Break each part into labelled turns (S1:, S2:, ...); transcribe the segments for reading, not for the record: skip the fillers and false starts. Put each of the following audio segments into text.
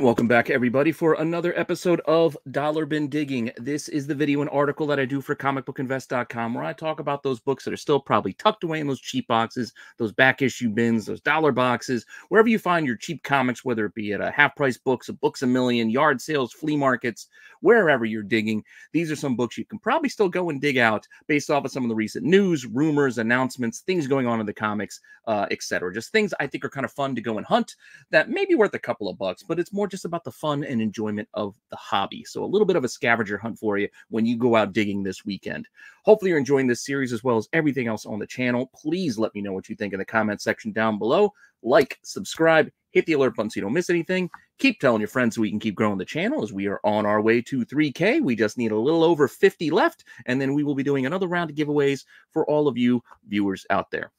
S1: Welcome back, everybody, for another episode of Dollar Bin Digging. This is the video and article that I do for comicbookinvest.com, where I talk about those books that are still probably tucked away in those cheap boxes, those back issue bins, those dollar boxes, wherever you find your cheap comics, whether it be at a half-price books, a Books A Million, yard sales, flea markets, wherever you're digging. These are some books you can probably still go and dig out based off of some of the recent news, rumors, announcements, things going on in the comics, etc. Just things I think are kind of fun to go and hunt that may be worth a couple of bucks, but it's more just about the fun and enjoyment of the hobby. So a little bit of a scavenger hunt for you when you go out digging this weekend. Hopefully you're enjoying this series as well as everything else on the channel. Please let me know what you think in the comment section down below. Like, subscribe, hit the alert button so you don't miss anything. Keep telling your friends so we can keep growing the channel as we are on our way to 3K. We just need a little over 50 left, and then we will be doing another round of giveaways for all of you viewers out there.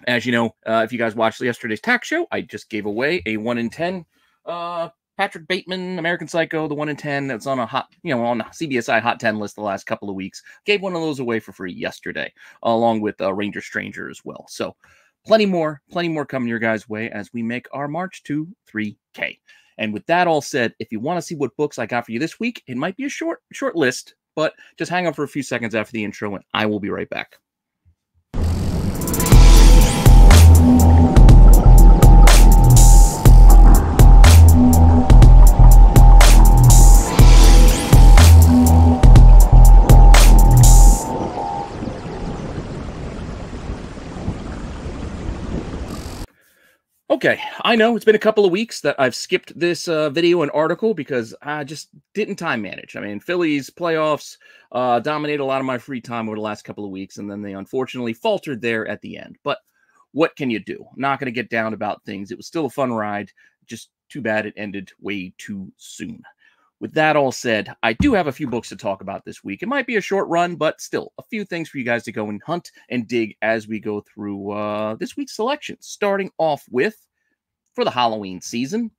S1: As you know, if you guys watched yesterday's tax show, I just gave away a 1 in 10 Patrick Bateman, American Psycho, the 1 in 10 that's on a hot, on the CBSI Hot 10 list the last couple of weeks. Gave one of those away for free yesterday, along with Ranger Stranger as well. So plenty more coming your guys' way as we make our march to 3K. And with that all said, if you want to see what books I got for you this week, it might be a short list, but just hang on for a few seconds after the intro and I will be right back. Okay, I know it's been a couple of weeks that I've skipped this video and article because I just didn't time manage. I mean, Phillies playoffs dominated a lot of my free time over the last couple of weeks, and then they unfortunately faltered there at the end. But what can you do? I'm not going to get down about things. It was still a fun ride. Just too bad it ended way too soon. With that all said, I do have a few books to talk about this week. It might be a short run, but still a few things for you guys to go and hunt and dig as we go through this week's selection. Starting off with, for the Halloween season,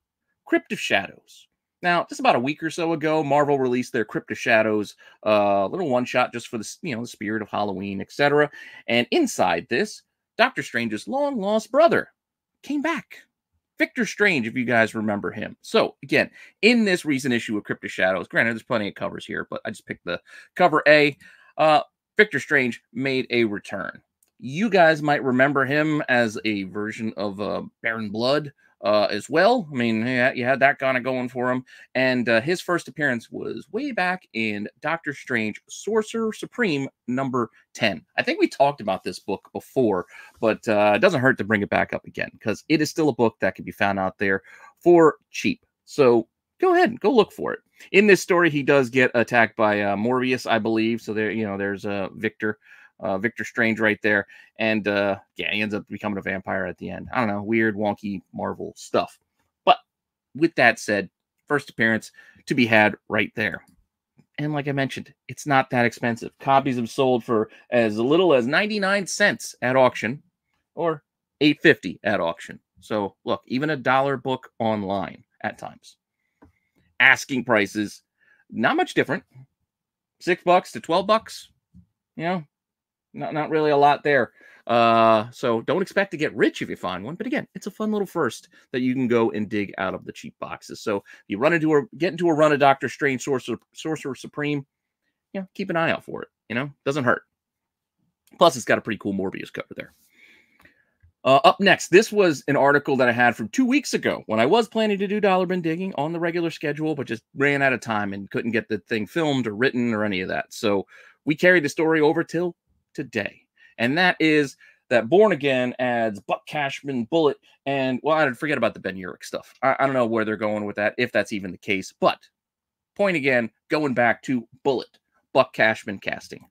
S1: Crypt of Shadows. Now, just about a week or so ago, Marvel released their Crypt of Shadows little one-shot just for the, the spirit of Halloween, etc. And inside this, Doctor Strange's long-lost brother came back. Victor Strange, if you guys remember him. So, again, in this recent issue of Crypt of Shadows, granted, there's plenty of covers here, but I just picked the cover A. Victor Strange made a return. You guys might remember him as a version of Baron Blood as well. I mean, you had that kind of going for him. And his first appearance was way back in Doctor Strange Sorcerer Supreme number 10. I think we talked about this book before, but it doesn't hurt to bring it back up again because it is still a book that can be found out there for cheap. So go ahead and go look for it. In this story, he does get attacked by Morbius, I believe. So there, there's Victor Strange right there. And yeah, he ends up becoming a vampire at the end. I don't know, weird, wonky Marvel stuff. But with that said, first appearance to be had right there. And like I mentioned, it's not that expensive. Copies have sold for as little as 99 cents at auction or $8.50 at auction. So look, even a $1 book online at times. Asking prices, not much different. $6 to $12. Not really a lot there. So don't expect to get rich if you find one. But again, it's a fun little first that you can go and dig out of the cheap boxes. So if you get into a run of Doctor Strange Sorcerer Supreme, keep an eye out for it. Doesn't hurt. Plus, it's got a pretty cool Morbius cover there. Up next, this was an article that I had from 2 weeks ago when I was planning to do Dollar Bin Digging on the regular schedule, but just ran out of time and couldn't get the thing filmed or written or any of that. So we carried the story over till today. And that is that Born Again adds Buck Cashman, Bullet, and, well, I forget about the Ben Urich stuff. I don't know where they're going with that, if that's even the case. But, point again, going back to Bullet, Buck Cashman casting.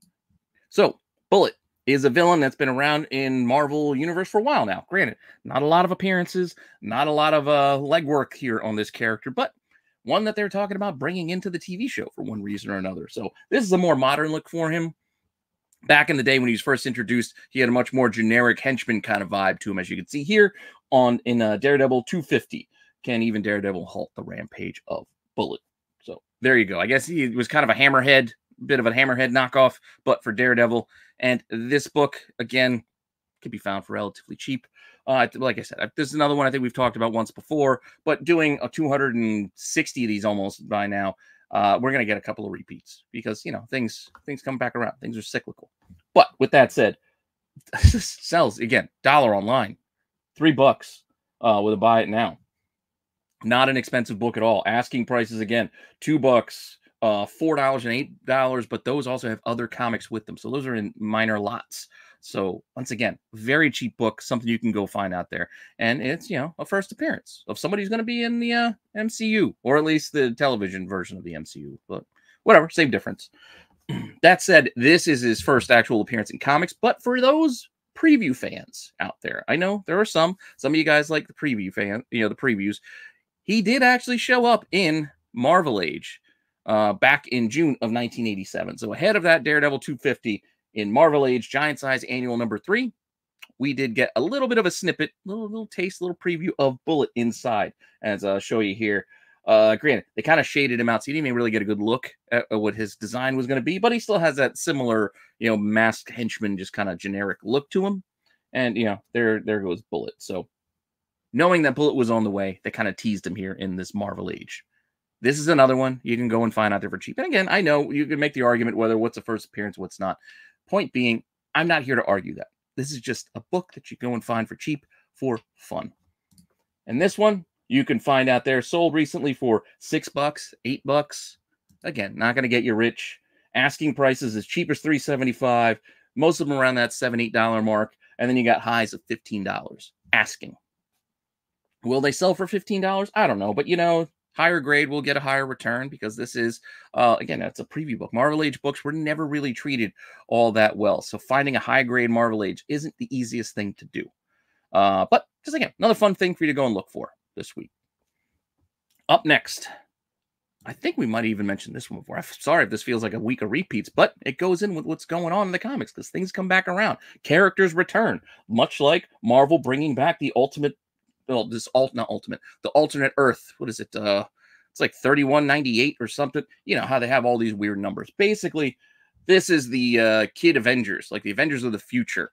S1: So, Bullet is a villain that's been around in Marvel Universe for a while now. Granted, not a lot of appearances, not a lot of legwork here on this character, but one that they're talking about bringing into the TV show for one reason or another. So this is a more modern look for him. Back in the day when he was first introduced, he had a much more generic henchman kind of vibe to him, as you can see here in Daredevil 250. Can even Daredevil halt the rampage of Bullet? So there you go. I guess he was kind of a hammerhead, bit of a hammerhead knockoff, but for Daredevil. And this book, again, can be found for relatively cheap Like I said, this is another one I think we've talked about once before, but doing a 260 of these almost by now, we're going to get a couple of repeats because, you know, things come back around. Things are cyclical. But with that said, sells again, $1 online, $3 with a buy it now. Not an expensive book at all. Asking prices again, $2, $4 and $8, but those also have other comics with them. So those are in minor lots. So once again, very cheap book, something you can go find out there. And it's, you know, a first appearance of somebody who's going to be in the MCU, or at least the television version of the MCU. But whatever, same difference. That said, this is his first actual appearance in comics. But for those preview fans out there, I know there are some of you guys like the preview fan, you know, the previews. He did actually show up in Marvel Age back in June of 1987. So ahead of that Daredevil 250 in Marvel Age Giant Size Annual number 3, we did get a little bit of a snippet, little taste, little preview of Bullet inside, as I'll show you here. Granted, they kind of shaded him out, so you didn't even really get a good look at what his design was going to be, but he still has that similar, you know, masked henchman, just kind of generic look to him. And, you know, there goes Bullet. So knowing that Bullet was on the way, they kind of teased him here in this Marvel Age. This is another one you can go and find out there for cheap. And again, I know you can make the argument whether what's a first appearance, what's not. Point being, I'm not here to argue that. This is just a book that you go and find for cheap for fun. And this one, you can find out there, sold recently for $6, $8. Again, not going to get you rich. Asking prices as cheap as $3.75. Most of them around that $7, $8 mark. And then you got highs of $15. Asking. Will they sell for $15? I don't know. But, you know, higher grade will get a higher return because this is, again, that's a preview book. Marvel Age books were never really treated all that well. So finding a high grade Marvel Age isn't the easiest thing to do. But just again, another fun thing for you to go and look for this week. Up next, I think we might even mention this one before. I'm sorry if this feels like a week of repeats, but it goes in with what's going on in the comics because things come back around. Characters return, much like Marvel bringing back the ultimate, well, the alternate Earth. What is it? It's like 3198 or something. You know how they have all these weird numbers. Basically, this is the Kid Avengers, like the Avengers of the future,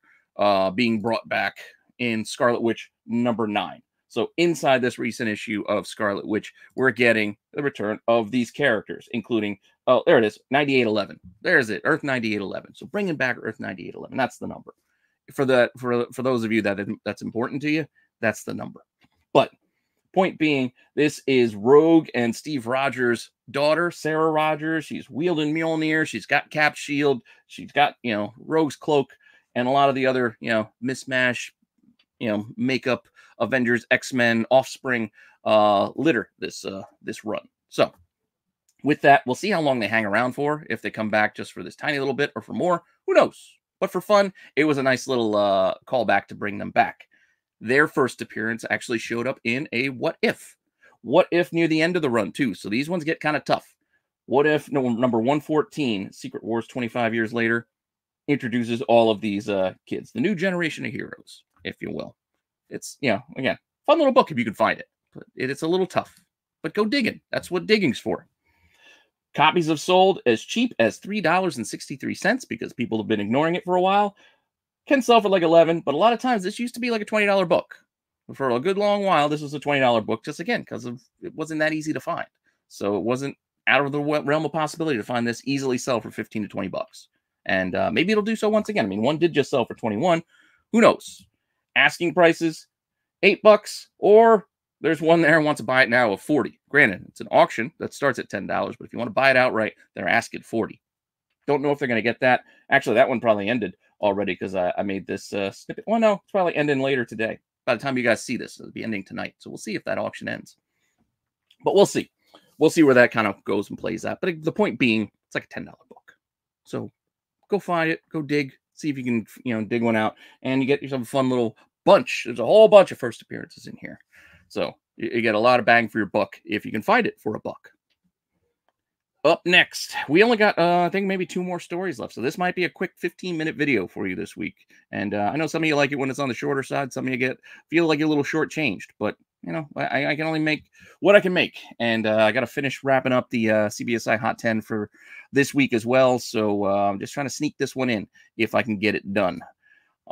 S1: being brought back in Scarlet Witch number 9. So inside this recent issue of Scarlet Witch, we're getting the return of these characters, including, oh, there it is, 9811. There's it, Earth 9811. So bringing back Earth 9811. That's the number. For those of you that's important to you, that's the number. But point being, this is Rogue and Steve Rogers' daughter, Sarah Rogers. She's wielding Mjolnir. She's got Cap's shield. She's got, you know, Rogue's cloak and a lot of the other, you know, mismatch, you know, makeup Avengers, X-Men, Offspring litter this run. So with that, we'll see how long they hang around for, if they come back just for this tiny little bit or for more. Who knows? But for fun, it was a nice little callback to bring them back. Their first appearance actually showed up in a What If. What If near the end of the run, too. So these ones get kind of tough. What If number 114, Secret Wars 25 years later, introduces all of these kids. The new generation of heroes, if you will. It's, you know, again, fun little book if you can find it. But it's a little tough. But go digging. That's what digging's for. Copies have sold as cheap as $3.63 because people have been ignoring it for a while. Can sell for like $11, but a lot of times this used to be like a $20 book. For a good long while, this was a $20 book, just again, because it wasn't that easy to find. So it wasn't out of the realm of possibility to find this easily sell for 15 to 20 bucks. And maybe it'll do so once again. I mean, one did just sell for 21. Who knows? Asking prices, $8, or there's one there who wants to buy it now of 40. Granted, it's an auction that starts at $10, but if you want to buy it outright, they're asking 40. Don't know if they're going to get that. Actually, that one probably ended already because I made this snippet. Well, no, it's probably ending later today. By the time you guys see this, it'll be ending tonight. So we'll see if that auction ends. But we'll see. We'll see where that kind of goes and plays out. But the point being, it's like a $10 book. So go find it. Go dig. See if you can, you know, dig one out. And you get yourself a fun little bunch. There's a whole bunch of first appearances in here. So you get a lot of bang for your buck if you can find it for $1. Up next, we only got, I think, maybe 2 more stories left. So this might be a quick 15-minute video for you this week. And I know some of you like it when it's on the shorter side. Some of you feel like you're a little shortchanged. But, you know, I can only make what I can make. And I got to finish wrapping up the CBSI Hot 10 for this week as well. So I'm just trying to sneak this one in if I can get it done.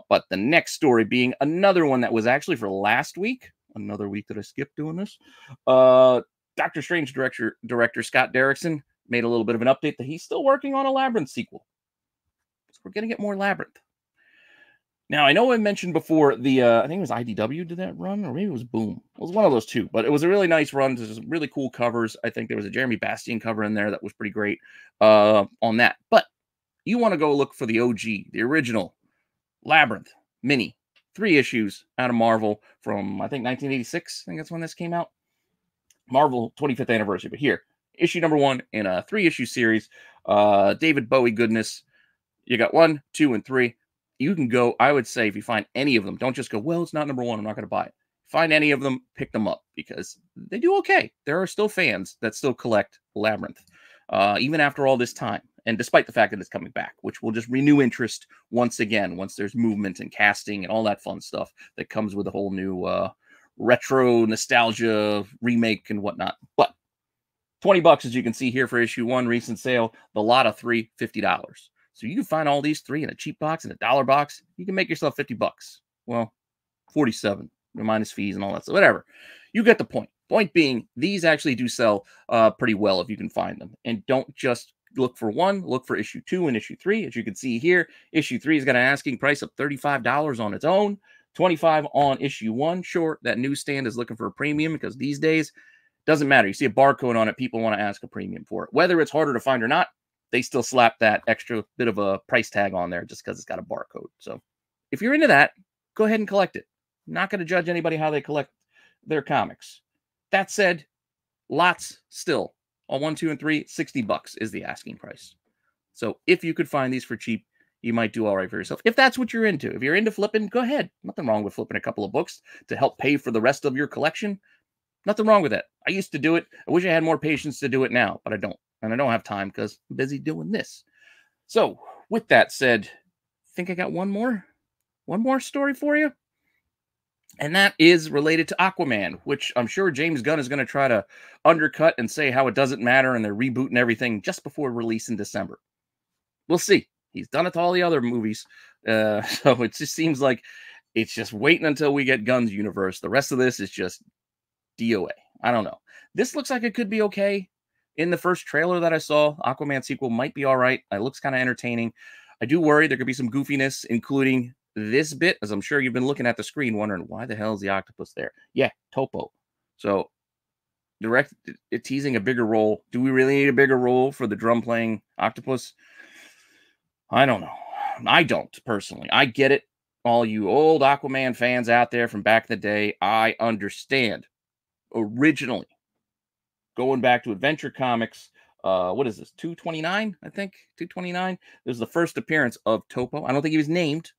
S1: But the next story being another one that was actually for last week, another week that I skipped doing this. Doctor Strange director Scott Derrickson made a little bit of an update that he's still working on a Labyrinth sequel. So we're going to get more Labyrinth. Now, I know I mentioned before the, I think it was IDW did that run, or maybe it was Boom. It was one of those two, but it was a really nice run. There's really cool covers. I think there was a Jeremy Bastian cover in there that was pretty great on that. But you want to go look for the OG, the original Labyrinth mini, 3 issues out of Marvel from, I think, 1986. I think that's when this came out. Marvel 25th anniversary. But here, issue number 1 in a 3-issue series. David Bowie goodness. You got 1, 2, and 3. You can go, I would say, if you find any of them, don't just go, well, it's not number 1, I'm not going to buy it. Find any of them, pick them up, because they do okay. There are still fans that still collect Labyrinth, even after all this time. And despite the fact that it's coming back, which will just renew interest once again, once there's movement and casting and all that fun stuff that comes with a whole new retro nostalgia remake and whatnot. But $20, as you can see here for issue 1, recent sale, the lot of 3, $50. So you can find all these 3 in a cheap box, in a $1 box. You can make yourself $50. Well, 47 minus fees and all that. So whatever. You get the point. Point being, these actually do sell pretty well if you can find them. And don't just look for 1. Look for issue 2 and issue 3. As you can see here, issue 3 has got an asking price of $35 on its own. $25 on issue 1. Sure, that newsstand is looking for a premium because these days, doesn't matter. You see a barcode on it, people want to ask a premium for it. Whether it's harder to find or not, they still slap that extra bit of a price tag on there just because it's got a barcode. So if you're into that, go ahead and collect it. I'm not going to judge anybody how they collect their comics. That said, lots still on 1, 2, and 3, $60 is the asking price. So if you could find these for cheap, you might do all right for yourself. If that's what you're into, if you're into flipping, go ahead. Nothing wrong with flipping a couple of books to help pay for the rest of your collection. Nothing wrong with that. I used to do it. I wish I had more patience to do it now, but I don't. And I don't have time because I'm busy doing this. So with that said, I think I got one more story for you. And that is related to Aquaman, which I'm sure James Gunn is going to try to undercut and say how it doesn't matter and they're rebooting everything just before release in December. We'll see. He's done it to all the other movies. So it just seems like it's just waiting until we get Gunn's universe. The rest of this is just DOA. I don't know. This looks like it could be okay. In the first trailer that I saw, Aquaman sequel might be all right. It looks kind of entertaining. I do worry there could be some goofiness, including this bit, as I'm sure you've been looking at the screen wondering, why the hell is the octopus there? Yeah, Topo. So, teasing a bigger role. Do we really need a bigger role for the drum-playing octopus? I don't know. I don't, personally. I get it. All you old Aquaman fans out there from back in the day, I understand. Originally, going back to Adventure Comics, what is this, 229, I think? 229? This is the first appearance of Topo. I don't think he was named.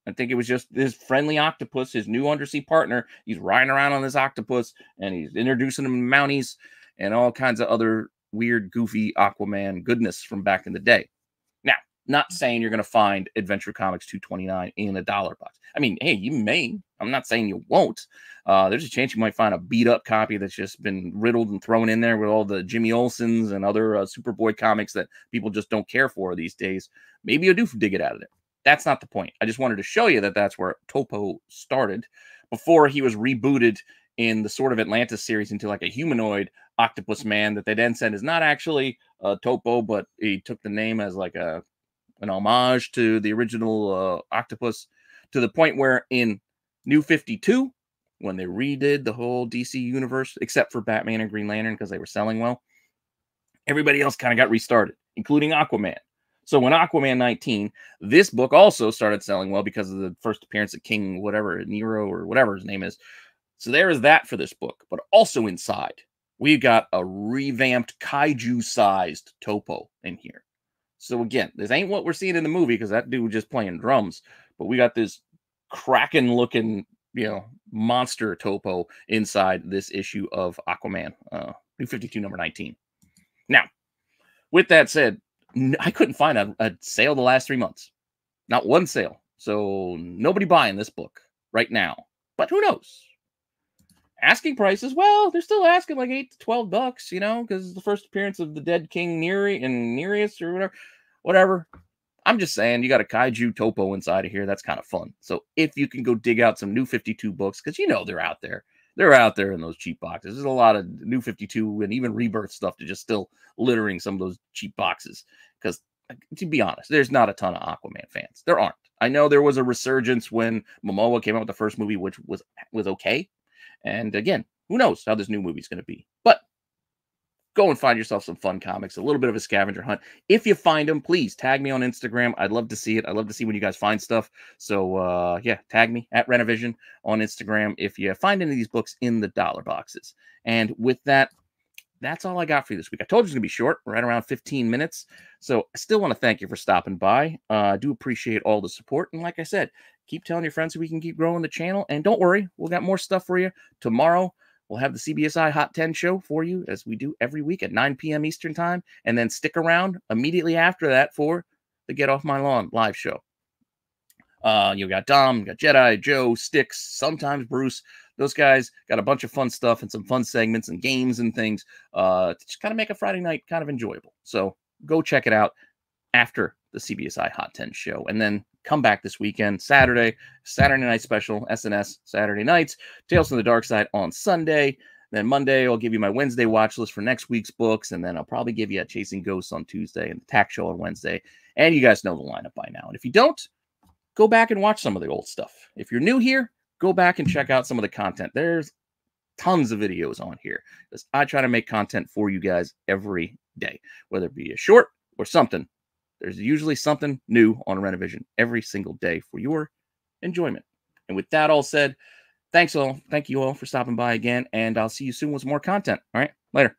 S1: I think it was just his friendly octopus, his new undersea partner. He's riding around on this octopus, and he's introducing him to Mounties and all kinds of other weird, goofy Aquaman goodness from back in the day. Now, not saying you're going to find Adventure Comics 229 in a $1 box. I mean, hey, you may. I'm not saying you won't. There's a chance you might find a beat-up copy that's just been riddled and thrown in there with all the Jimmy Olsens and other Superboy comics that people just don't care for these days. Maybe you'll do dig it out of there. That's not the point. I just wanted to show you that that's where Topo started before he was rebooted in the Sword of Atlantis series into like a humanoid octopus man that they then said is not actually Topo, but he took the name as like an homage to the original octopus, to the point where in New 52, when they redid the whole DC universe, except for Batman and Green Lantern because they were selling well, everybody else kind of got restarted, including Aquaman. So when Aquaman 19, this book also started selling well because of the first appearance of King, whatever, Nero or whatever his name is. So there is that for this book. But also inside, we've got a revamped kaiju-sized Topo in here. So again, this ain't what we're seeing in the movie because that dude was just playing drums. But we got this Kraken-looking, monster Topo inside this issue of Aquaman, New 52, number 19. Now, with that said, I couldn't find a sale the last 3 months. Not one sale. So nobody buying this book right now. But who knows? Asking prices, well, they're still asking like $8 to $12, because the first appearance of the dead king Nereus or whatever. I'm just saying, you got a kaiju topo inside of here. That's kind of fun. So if you can go dig out some New 52 books, because you know they're out there. They're out there in those cheap boxes. There's a lot of New 52 and even Rebirth stuff to just still littering some of those cheap boxes. Because to be honest, there's not a ton of Aquaman fans. There aren't. I know there was a resurgence when Momoa came out with the first movie, which was okay. And again, who knows how this new movie's going to be. But go and find yourself some fun comics, a little bit of a scavenger hunt. If you find them, please tag me on Instagram. I'd love to see it. I'd love to see when you guys find stuff. So, yeah, tag me at Rennavision on Instagram if you find any of these books in the dollar boxes. And with that, that's all I got for you this week. I told you it's going to be short, right around 15 minutes. So I still want to thank you for stopping by. I do appreciate all the support. And like I said, keep telling your friends so we can keep growing the channel. And don't worry, we'll got more stuff for you tomorrow. We'll have the CBSI Hot 10 show for you, as we do every week at 9 p.m. Eastern Time. And then stick around immediately after that for the Get Off My Lawn live show. You got Dom, you got Jedi, Joe, Sticks, sometimes Bruce. Those guys got a bunch of fun stuff and some fun segments and games and things to just kind of make a Friday night kind of enjoyable. So go check it out after the CBSI Hot 10 show. And then come back this weekend, Saturday night special, SNS Saturday nights, Tales from the Dark Side on Sunday. Then Monday, I'll give you my Wednesday watch list for next week's books. And then I'll probably give you a Chasing Ghosts on Tuesday and the Tack Show on Wednesday. And you guys know the lineup by now. And if you don't, go back and watch some of the old stuff. If you're new here, go back and check out some of the content. There's tons of videos on here, because I try to make content for you guys every day, whether it be a short or something. There's usually something new on Rennavision every single day for your enjoyment. And with that all said, thank you all for stopping by again, and I'll see you soon with some more content. All right, later.